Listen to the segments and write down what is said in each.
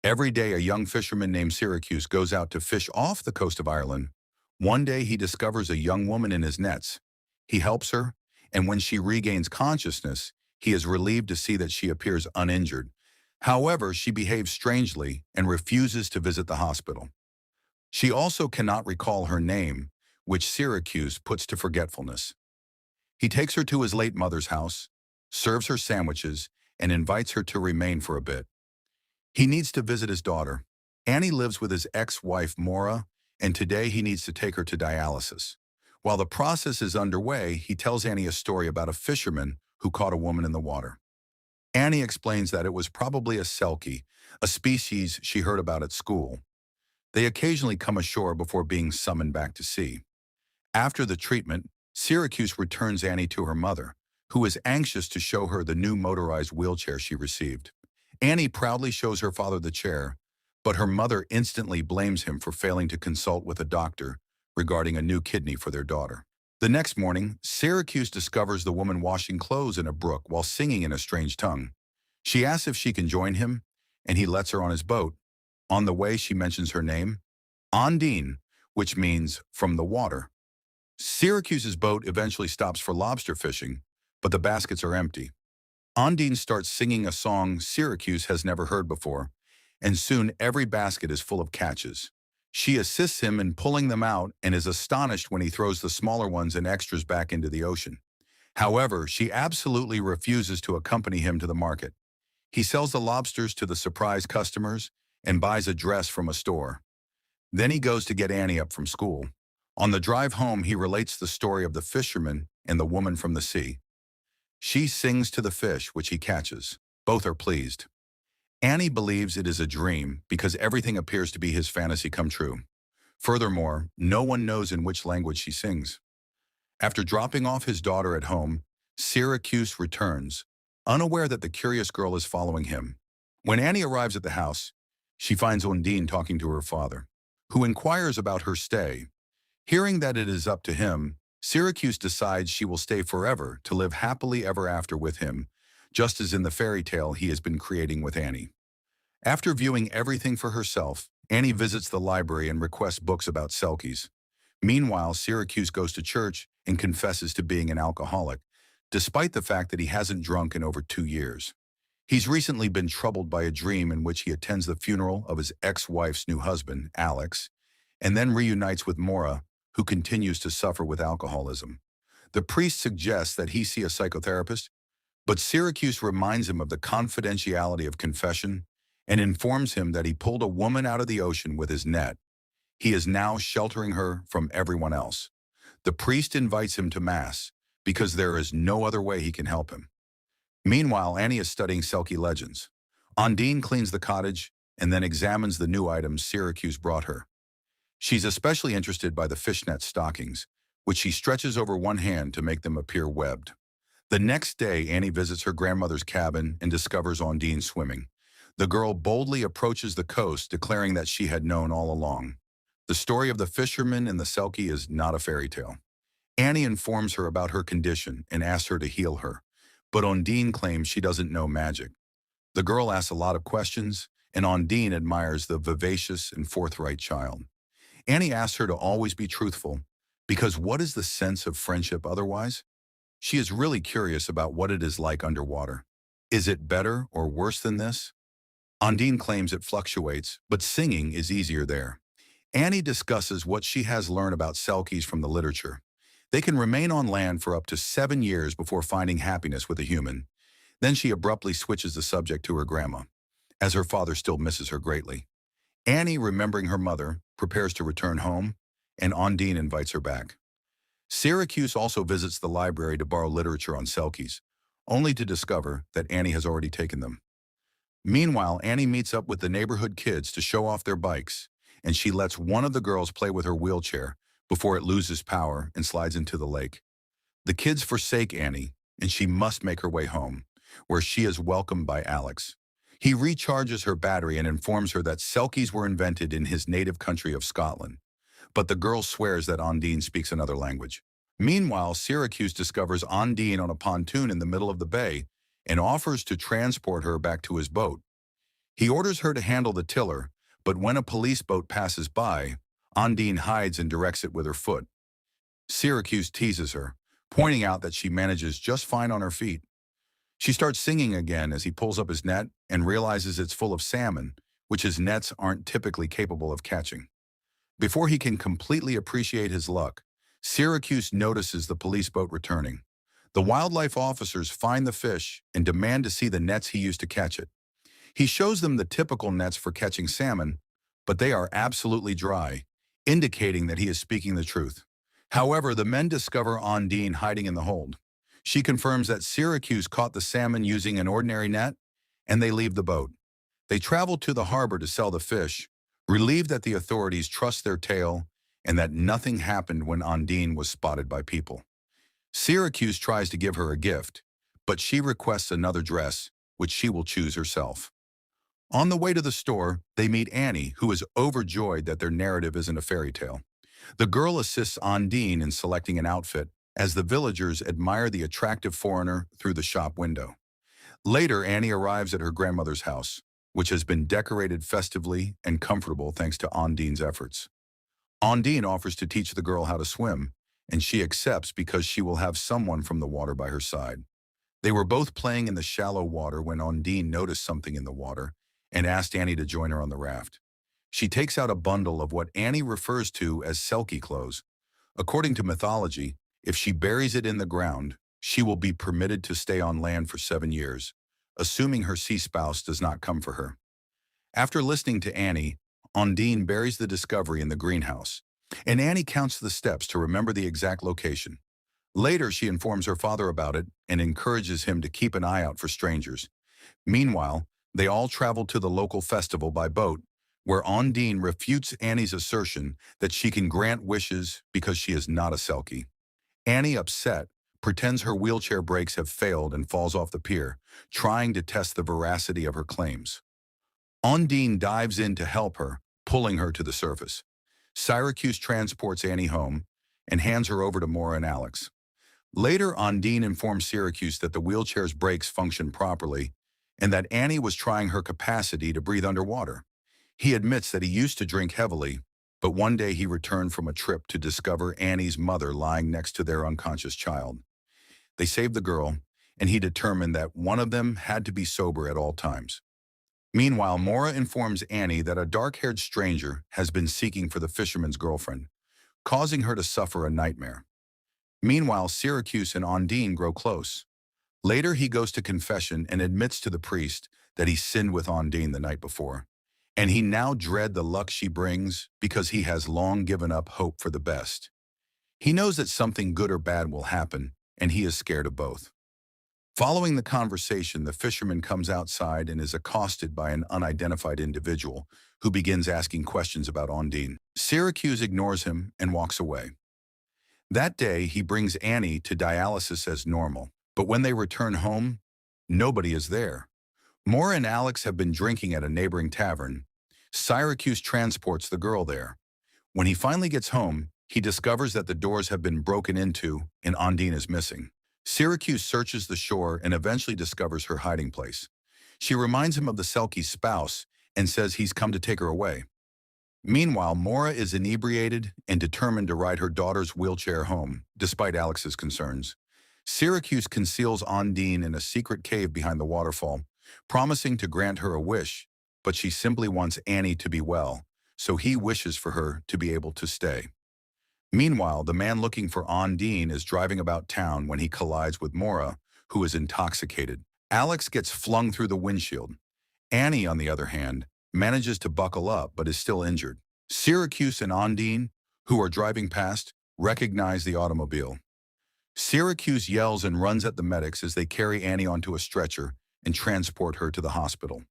Every day, a young fisherman named Syracuse goes out to fish off the coast of Ireland. One day, he discovers a young woman in his nets. He helps her, and when she regains consciousness, he is relieved to see that she appears uninjured. However, she behaves strangely and refuses to visit the hospital. She also cannot recall her name, which Syracuse puts to forgetfulness. He takes her to his late mother's house, serves her sandwiches, and invites her to remain for a bit. He needs to visit his daughter. Annie lives with his ex-wife, Maura, and today he needs to take her to dialysis. While the process is underway, he tells Annie a story about a fisherman who caught a woman in the water. Annie explains that it was probably a selkie, a species she heard about at school. They occasionally come ashore before being summoned back to sea. After the treatment, Syracuse returns Annie to her mother, who is anxious to show her the new motorized wheelchair she received. Annie proudly shows her father the chair, but her mother instantly blames him for failing to consult with a doctor regarding a new kidney for their daughter. The next morning, Syracuse discovers the woman washing clothes in a brook while singing in a strange tongue. She asks if she can join him, and he lets her on his boat. On the way, she mentions her name, Ondine, which means from the water. Syracuse's boat eventually stops for lobster fishing, but the baskets are empty. Ondine starts singing a song Syracuse has never heard before, and soon every basket is full of catches. She assists him in pulling them out and is astonished when he throws the smaller ones and extras back into the ocean. However, she absolutely refuses to accompany him to the market. He sells the lobsters to the surprise customers and buys a dress from a store. Then he goes to get Annie up from school. On the drive home, he relates the story of the fisherman and the woman from the sea. She sings to the fish, which he catches. Both are pleased. Annie believes it is a dream because everything appears to be his fantasy come true. Furthermore, no one knows in which language she sings. After dropping off his daughter at home, Syracuse returns, unaware that the curious girl is following him. When Annie arrives at the house, she finds Ondine talking to her father, who inquires about her stay. Hearing that it is up to him, Syracuse decides she will stay forever to live happily ever after with him, just as in the fairy tale he has been creating with Annie. After viewing everything for herself, Annie visits the library and requests books about selkies. Meanwhile, Syracuse goes to church and confesses to being an alcoholic, despite the fact that he hasn't drunk in over 2 years. He's recently been troubled by a dream in which he attends the funeral of his ex-wife's new husband, Alex, and then reunites with Maura, who continues to suffer with alcoholism. The priest suggests that he see a psychotherapist, but Syracuse reminds him of the confidentiality of confession and informs him that he pulled a woman out of the ocean with his net. He is now sheltering her from everyone else. The priest invites him to Mass because there is no other way he can help him. Meanwhile, Annie is studying Selkie legends. Ondine cleans the cottage and then examines the new items Syracuse brought her. She's especially interested by the fishnet stockings, which she stretches over one hand to make them appear webbed. The next day, Annie visits her grandmother's cabin and discovers Ondine swimming. The girl boldly approaches the coast, declaring that she had known all along. The story of the fisherman and the selkie is not a fairy tale. Annie informs her about her condition and asks her to heal her, but Ondine claims she doesn't know magic. The girl asks a lot of questions, and Ondine admires the vivacious and forthright child. Annie asks her to always be truthful, because what is the sense of friendship otherwise? She is really curious about what it is like underwater. Is it better or worse than this? Ondine claims it fluctuates, but singing is easier there. Annie discusses what she has learned about selkies from the literature. They can remain on land for up to 7 years before finding happiness with a human. Then she abruptly switches the subject to her grandma, as her father still misses her greatly. Annie, remembering her mother, prepares to return home, and Ondine invites her back. Syracuse also visits the library to borrow literature on selkies, only to discover that Annie has already taken them. Meanwhile, Annie meets up with the neighborhood kids to show off their bikes, and she lets one of the girls play with her wheelchair before it loses power and slides into the lake. The kids forsake Annie, and she must make her way home, where she is welcomed by Alex. He recharges her battery and informs her that selkies were invented in his native country of Scotland, but the girl swears that Ondine speaks another language. Meanwhile, Syracuse discovers Ondine on a pontoon in the middle of the bay and offers to transport her back to his boat. He orders her to handle the tiller, but when a police boat passes by, Ondine hides and directs it with her foot. Syracuse teases her, pointing out that she manages just fine on her feet. She starts singing again as he pulls up his net and realizes it's full of salmon, which his nets aren't typically capable of catching. Before he can completely appreciate his luck, Syracuse notices the police boat returning. The wildlife officers find the fish and demand to see the nets he used to catch it. He shows them the typical nets for catching salmon, but they are absolutely dry, indicating that he is speaking the truth. However, the men discover Ondine hiding in the hold. She confirms that Syracuse caught the salmon using an ordinary net, and they leave the boat. They travel to the harbor to sell the fish, relieved that the authorities trust their tale and that nothing happened when Ondine was spotted by people. Syracuse tries to give her a gift, but she requests another dress, which she will choose herself. On the way to the store, they meet Annie, who is overjoyed that their narrative isn't a fairy tale. The girl assists Ondine in selecting an outfit, as the villagers admire the attractive foreigner through the shop window. Later, Annie arrives at her grandmother's house, which has been decorated festively and comfortable thanks to Ondine's efforts. Ondine offers to teach the girl how to swim, and she accepts because she will have someone from the water by her side. They were both playing in the shallow water when Ondine noticed something in the water and asked Annie to join her on the raft. She takes out a bundle of what Annie refers to as selkie clothes. According to mythology, if she buries it in the ground, she will be permitted to stay on land for 7 years, assuming her sea spouse does not come for her. After listening to Annie, Ondine buries the discovery in the greenhouse, and Annie counts the steps to remember the exact location. Later, she informs her father about it and encourages him to keep an eye out for strangers. Meanwhile, they all travel to the local festival by boat, where Ondine refutes Annie's assertion that she can grant wishes because she is not a selkie. Annie, upset, pretends her wheelchair brakes have failed and falls off the pier, trying to test the veracity of her claims. Ondine dives in to help her, pulling her to the surface. Syracuse transports Annie home and hands her over to Maura and Alex. Later, Ondine informs Syracuse that the wheelchair's brakes function properly and that Annie was trying her capacity to breathe underwater. He admits that he used to drink heavily, but one day he returned from a trip to discover Annie's mother lying next to their unconscious child. They saved the girl, and he determined that one of them had to be sober at all times. Meanwhile, Maura informs Annie that a dark-haired stranger has been seeking for the fisherman's girlfriend, causing her to suffer a nightmare. Meanwhile, Syracuse and Ondine grow close. Later, he goes to confession and admits to the priest that he sinned with Ondine the night before, and he now dreads the luck she brings because he has long given up hope for the best. He knows that something good or bad will happen, and he is scared of both. Following the conversation, the fisherman comes outside and is accosted by an unidentified individual who begins asking questions about Ondine. Syracuse ignores him and walks away. That day, he brings Annie to dialysis as normal, but when they return home, nobody is there. Maura and Alex have been drinking at a neighboring tavern. Syracuse transports the girl there. When he finally gets home, he discovers that the doors have been broken into and Ondine is missing. Syracuse searches the shore and eventually discovers her hiding place. She reminds him of the Selkie's spouse and says he's come to take her away. Meanwhile, Maura is inebriated and determined to ride her daughter's wheelchair home, despite Alex's concerns. Syracuse conceals Ondine in a secret cave behind the waterfall, promising to grant her a wish, but she simply wants Annie to be well, so he wishes for her to be able to stay. Meanwhile, the man looking for Ondine is driving about town when he collides with Maura, who is intoxicated. Alex gets flung through the windshield. Annie, on the other hand, manages to buckle up but is still injured. Syracuse and Ondine, who are driving past, recognize the automobile. Syracuse yells and runs at the medics as they carry Annie onto a stretcher and transport her to the hospital.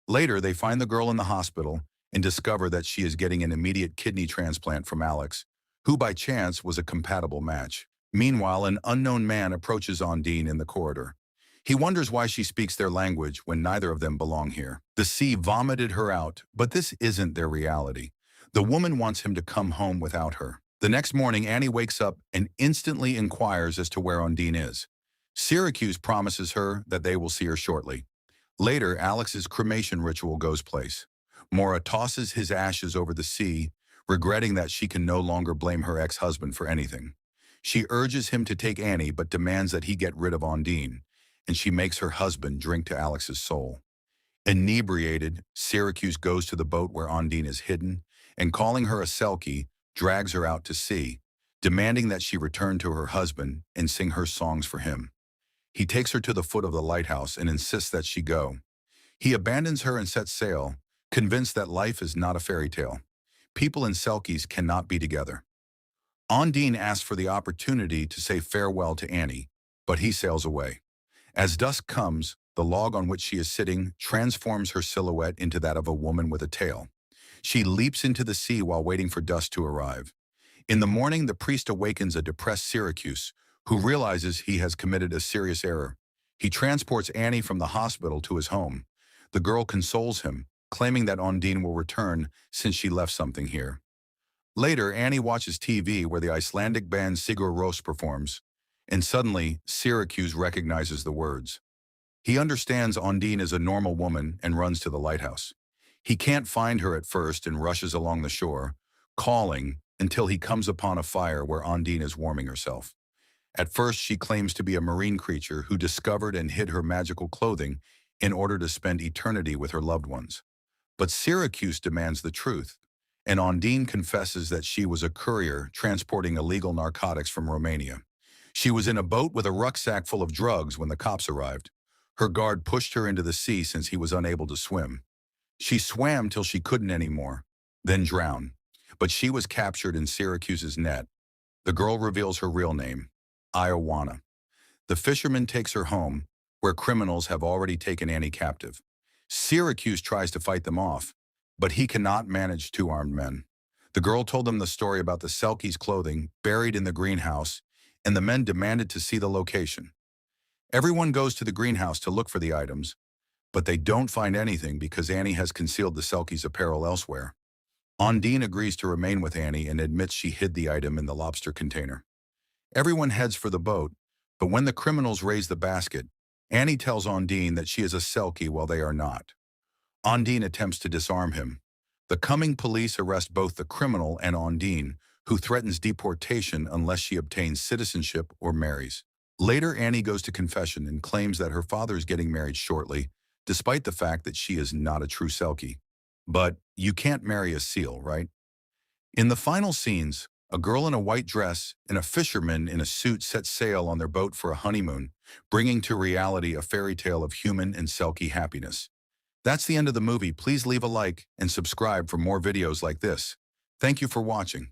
Later, they find the girl in the hospital and discover that she is getting an immediate kidney transplant from Alex, who by chance was a compatible match. Meanwhile, an unknown man approaches Ondine in the corridor. He wonders why she speaks their language when neither of them belong here. The sea vomited her out, but this isn't their reality. The woman wants him to come home without her. The next morning, Annie wakes up and instantly inquires as to where Ondine is. Syracuse promises her that they will see her shortly. Later, Alex's cremation ritual goes place. Maura tosses his ashes over the sea, regretting that she can no longer blame her ex-husband for anything. She urges him to take Annie but demands that he get rid of Ondine, and she makes her husband drink to Alex's soul. Inebriated, Syracuse goes to the boat where Ondine is hidden, and calling her a Selkie, drags her out to sea, demanding that she return to her husband and sing her songs for him. He takes her to the foot of the lighthouse and insists that she go. He abandons her and sets sail, convinced that life is not a fairy tale. People and Selkies cannot be together. Ondine asks for the opportunity to say farewell to Annie, but he sails away. As dusk comes, the log on which she is sitting transforms her silhouette into that of a woman with a tail. She leaps into the sea while waiting for dusk to arrive. In the morning, the priest awakens a depressed Syracuse, who realizes he has committed a serious error. He transports Annie from the hospital to his home. The girl consoles him, claiming that Ondine will return since she left something here. Later, Annie watches TV where the Icelandic band Sigur Rós performs, and suddenly, Syracuse recognizes the words. He understands Ondine is a normal woman and runs to the lighthouse. He can't find her at first and rushes along the shore, calling until he comes upon a fire where Ondine is warming herself. At first, she claims to be a marine creature who discovered and hid her magical clothing in order to spend eternity with her loved ones. But Syracuse demands the truth, and Ondine confesses that she was a courier transporting illegal narcotics from Romania. She was in a boat with a rucksack full of drugs when the cops arrived. Her guard pushed her into the sea since he was unable to swim. She swam till she couldn't anymore, then drowned. But she was captured in Syracuse's net. The girl reveals her real name, Iowana. The fisherman takes her home, where criminals have already taken Annie captive. Syracuse tries to fight them off, but he cannot manage two armed men. The girl told them the story about the Selkie's clothing buried in the greenhouse, and the men demanded to see the location. Everyone goes to the greenhouse to look for the items, but they don't find anything because Annie has concealed the Selkie's apparel elsewhere. Ondine agrees to remain with Annie and admits she hid the item in the lobster container. Everyone heads for the boat, but when the criminals raise the basket, Annie tells Ondine that she is a Selkie while they are not. Ondine attempts to disarm him. The coming police arrest both the criminal and Ondine, who threatens deportation unless she obtains citizenship or marries. Later, Annie goes to confession and claims that her father is getting married shortly, despite the fact that she is not a true Selkie. But you can't marry a seal, right? In the final scenes, a girl in a white dress and a fisherman in a suit set sail on their boat for a honeymoon, bringing to reality a fairy tale of human and Selkie happiness. That's the end of the movie. Please leave a like and subscribe for more videos like this. Thank you for watching.